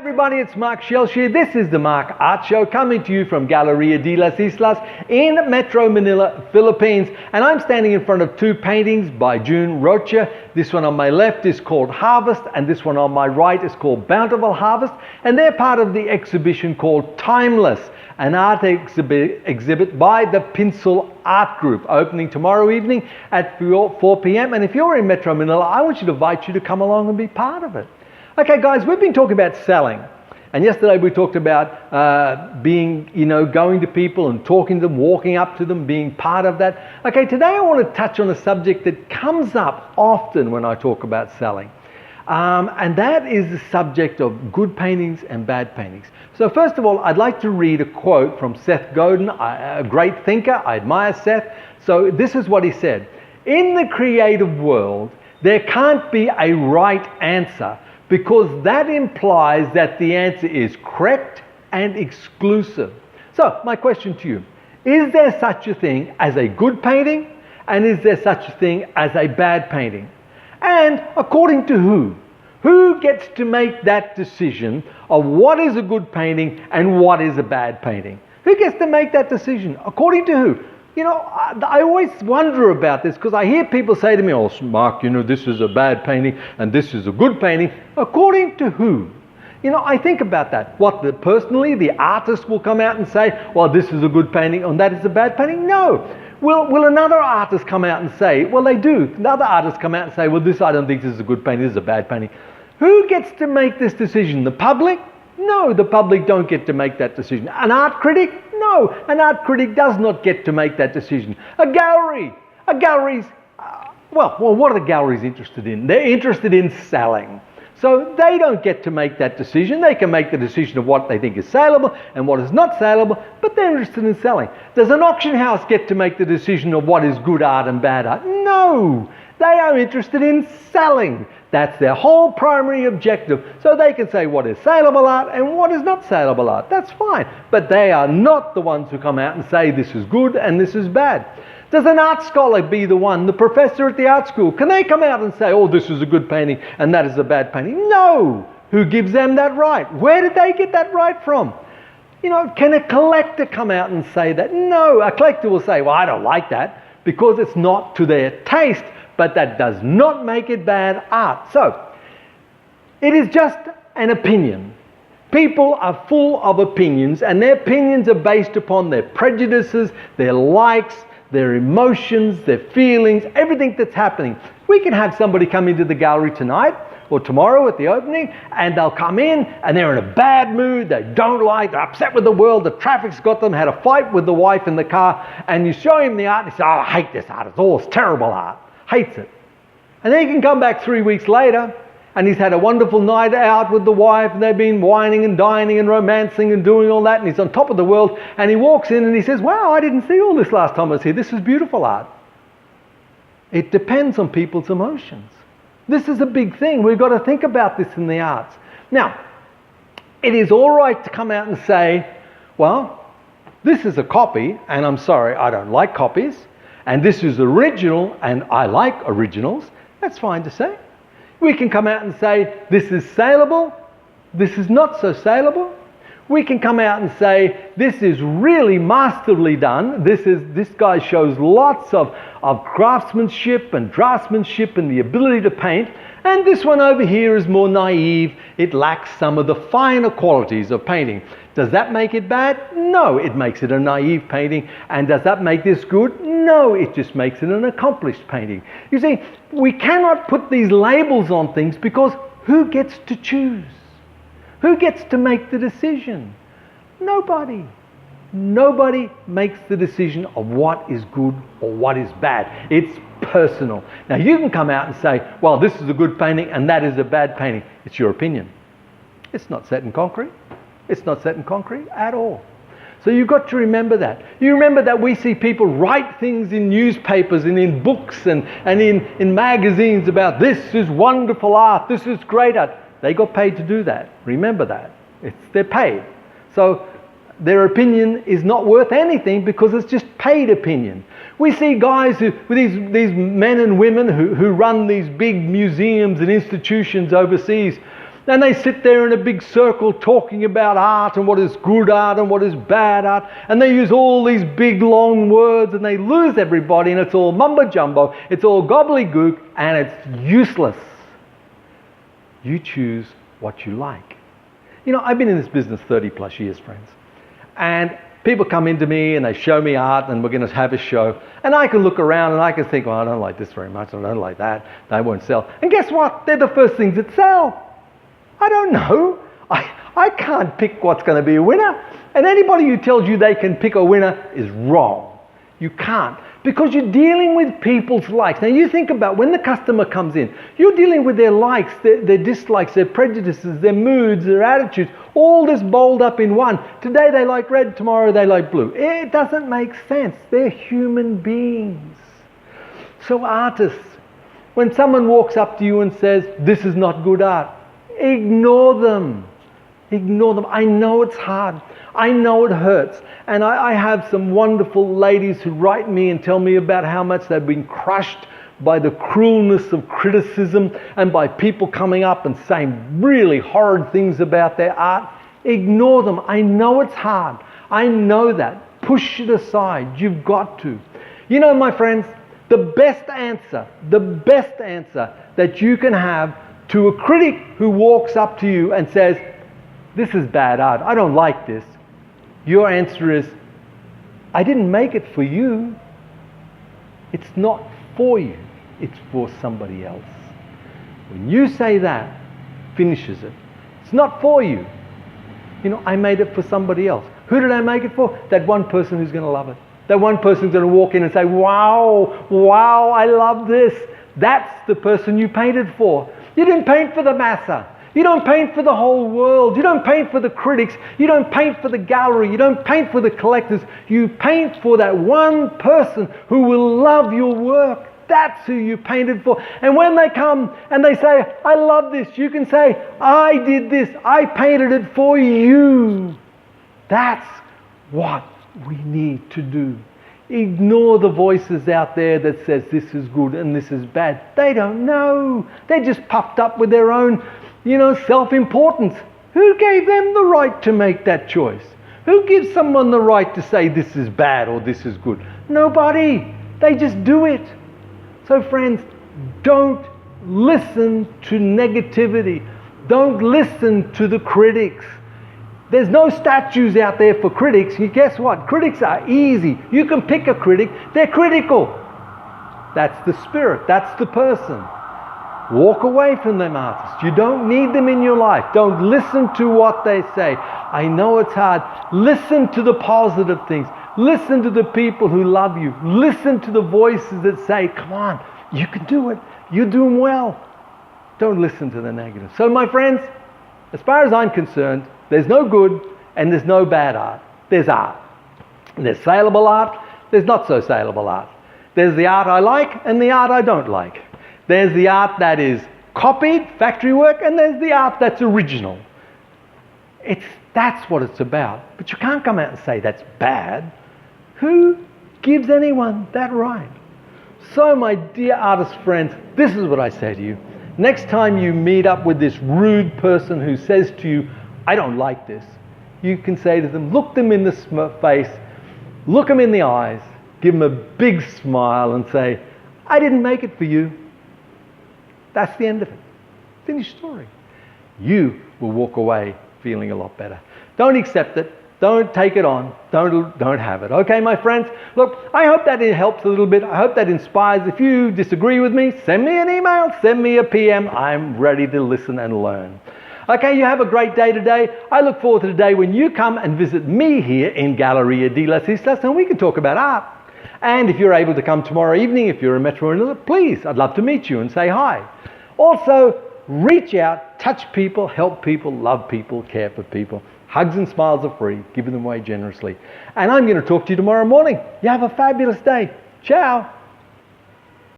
Everybody, it's Mark Shelsh here. This is the Mark Art Show coming to you from Galeria de las Islas in Metro Manila, Philippines. And I'm standing in front of two paintings by June Rocha. This one on my left is called Harvest, and this one on my right is called Bountiful Harvest. And they're part of the exhibition called Timeless, an art exhibit by the Pencil Art Group, opening tomorrow evening at 4 p.m. And if you're in Metro Manila, I want you to invite you to come along and be part of it. Okay, guys, we've been talking about selling. And yesterday we talked about going to people and talking to them, walking up to them, being part of that. Okay, today I want to touch on a subject that comes up often when I talk about selling. And that is the subject of good paintings and bad paintings. So first of all, I'd like to read a quote from Seth Godin, a great thinker. I admire Seth. So this is what he said. In the creative world, there can't be a right answer, because that implies that the answer is correct and exclusive. So, my question to you, is there such a thing as a good painting, and is there such a thing as a bad painting? And according to who? Who gets to make that decision of what is a good painting and what is a bad painting? Who gets to make that decision? According to who? You know, I always wonder about this because I hear people say to me, "Oh, Mark, this is a bad painting and this is a good painting." According to who? I think about that. Personally, the artist will come out and say, "Well, this is a good painting and that is a bad painting." No. Will another artist come out and say, well, they do. Another artist come out and say, well, I don't think this is a good painting, this is a bad painting. Who gets to make this decision? The public? No, the public don't get to make that decision. An art critic? No, an art critic does not get to make that decision. A gallery? What are the galleries interested in? They're interested in selling. So they don't get to make that decision. They can make the decision of what they think is saleable and what is not saleable, but they're interested in selling. Does an auction house get to make the decision of what is good art and bad art? No, they are interested in selling. That's their whole primary objective. So they can say what is saleable art and what is not saleable art. That's fine. But they are not the ones who come out and say this is good and this is bad. Does an art scholar be the one, the professor at the art school? Can they come out and say, oh, this is a good painting and that is a bad painting? No. Who gives them that right? Where did they get that right from? Can a collector come out and say that? No. A collector will say, well, I don't like that because it's not to their taste. But that does not make it bad art. So, it is just an opinion. People are full of opinions, and their opinions are based upon their prejudices, their likes, their emotions, their feelings, everything that's happening. We can have somebody come into the gallery tonight or tomorrow at the opening, and they'll come in and they're in a bad mood, they're upset with the world, the traffic's got them, had a fight with the wife in the car, and you show him the art and he says, oh, I hate this art, it's terrible art. Hates it. And then he can come back 3 weeks later and he's had a wonderful night out with the wife and they've been wining and dining and romancing and doing all that, and he's on top of the world, and he walks in and he says, wow, I didn't see all this last time I was here. This is beautiful art. It depends on people's emotions. This is a big thing. We've got to think about this in the arts. Now, it is all right to come out and say, well, this is a copy and I'm sorry, I don't like copies. And this is original, and I like originals. That's fine to say. We can come out and say, this is saleable, this is not so saleable. We can come out and say, this is really masterfully done. This guy shows lots of craftsmanship and draftsmanship and the ability to paint. And this one over here is more naive. It lacks some of the finer qualities of painting. Does that make it bad? No, it makes it a naive painting. And does that make this good? No, it just makes it an accomplished painting. You see, we cannot put these labels on things because who gets to choose? Who gets to make the decision? Nobody. Nobody makes the decision of what is good or what is bad. It's personal. Now you can come out and say, well, this is a good painting and that is a bad painting. It's your opinion. It's not set in concrete. It's not set in concrete at all. So you've got to remember that. You remember that we see people write things in newspapers and in books and in magazines about this is wonderful art, this is great art. They got paid to do that. Remember that. They're paid. So their opinion is not worth anything because it's just paid opinion. We see guys these men and women who run these big museums and institutions overseas, And they sit there in a big circle talking about art and what is good art and what is bad art. And they use all these big long words and they lose everybody, and it's all mumbo jumbo, it's all gobbledygook, and it's useless. You choose what you like. You know, I've been in this business 30 plus years, friends. And people come into me and they show me art and we're going to have a show. And I can look around and I can think, oh, I don't like this very much. I don't like that. They won't sell. And guess what? They're the first things that sell. I don't know. I can't pick what's going to be a winner. And anybody who tells you they can pick a winner is wrong. You can't. Because you're dealing with people's likes. Now you think about when the customer comes in, you're dealing with their likes, their dislikes, their prejudices, their moods, their attitudes, all this bowled up in one. Today they like red, tomorrow they like blue. It doesn't make sense. They're human beings. So artists, when someone walks up to you and says, this is not good art, ignore them. Ignore them. I know it's hard. I know it hurts. And I have some wonderful ladies who write me and tell me about how much they've been crushed by the cruelness of criticism and by people coming up and saying really horrid things about their art. Ignore them. I know it's hard. I know that. Push it aside. You've got to. You know, my friends, the best answer that you can have to a critic who walks up to you and says, this is bad art, I don't like this. Your answer is, I didn't make it for you. It's not for you. It's for somebody else. When you say that, finishes it. It's not for you. You know, I made it for somebody else. Who did I make it for? That one person who's going to love it. That one person who's going to walk in and say, wow, I love this. That's the person you painted for. You didn't paint for the massa. You don't paint for the whole world. You don't paint for the critics. You don't paint for the gallery. You don't paint for the collectors. You paint for that one person who will love your work. That's who you painted for. And when they come and they say, I love this, you can say, I did this. I painted it for you. That's what we need to do. Ignore the voices out there that says this is good and this is bad. They don't know. They're just puffed up with their own, self-importance. Who gave them the right to make that choice? Who gives someone the right to say this is bad or this is good? Nobody. They just do it. So friends, don't listen to negativity. Don't listen to the critics. There's no statues out there for critics. And guess what? Critics are easy. You can pick a critic. They're critical. That's the spirit. That's the person. Walk away from them, artists. You don't need them in your life. Don't listen to what they say. I know it's hard. Listen to the positive things. Listen to the people who love you. Listen to the voices that say, come on, you can do it. You're doing well. Don't listen to the negative. So my friends, as far as I'm concerned, there's no good and there's no bad art. There's art. There's saleable art. There's not so saleable art. There's the art I like and the art I don't like. There's the art that is copied, factory work, and there's the art that's original. That's what it's about. But you can't come out and say that's bad. Who gives anyone that right? So my dear artist friends, this is what I say to you. Next time you meet up with this rude person who says to you, I don't like this, you can say to them, look them in the face, look them in the eyes, give them a big smile and say, I didn't make it for you. That's the end of it. Finished story. You will walk away feeling a lot better. Don't accept it. Don't take it on. Don't have it. Okay, my friends? Look, I hope that it helps a little bit. I hope that inspires. If you disagree with me, send me an email, send me a PM. I'm ready to listen and learn. Okay, you have a great day today. I look forward to the day when you come and visit me here in Galeria de las Islas and we can talk about art. And if you're able to come tomorrow evening, if you're in Metro Manila, please, I'd love to meet you and say hi. Also, reach out, touch people, help people, love people, care for people. Hugs and smiles are free. Give them away generously. And I'm going to talk to you tomorrow morning. You have a fabulous day. Ciao.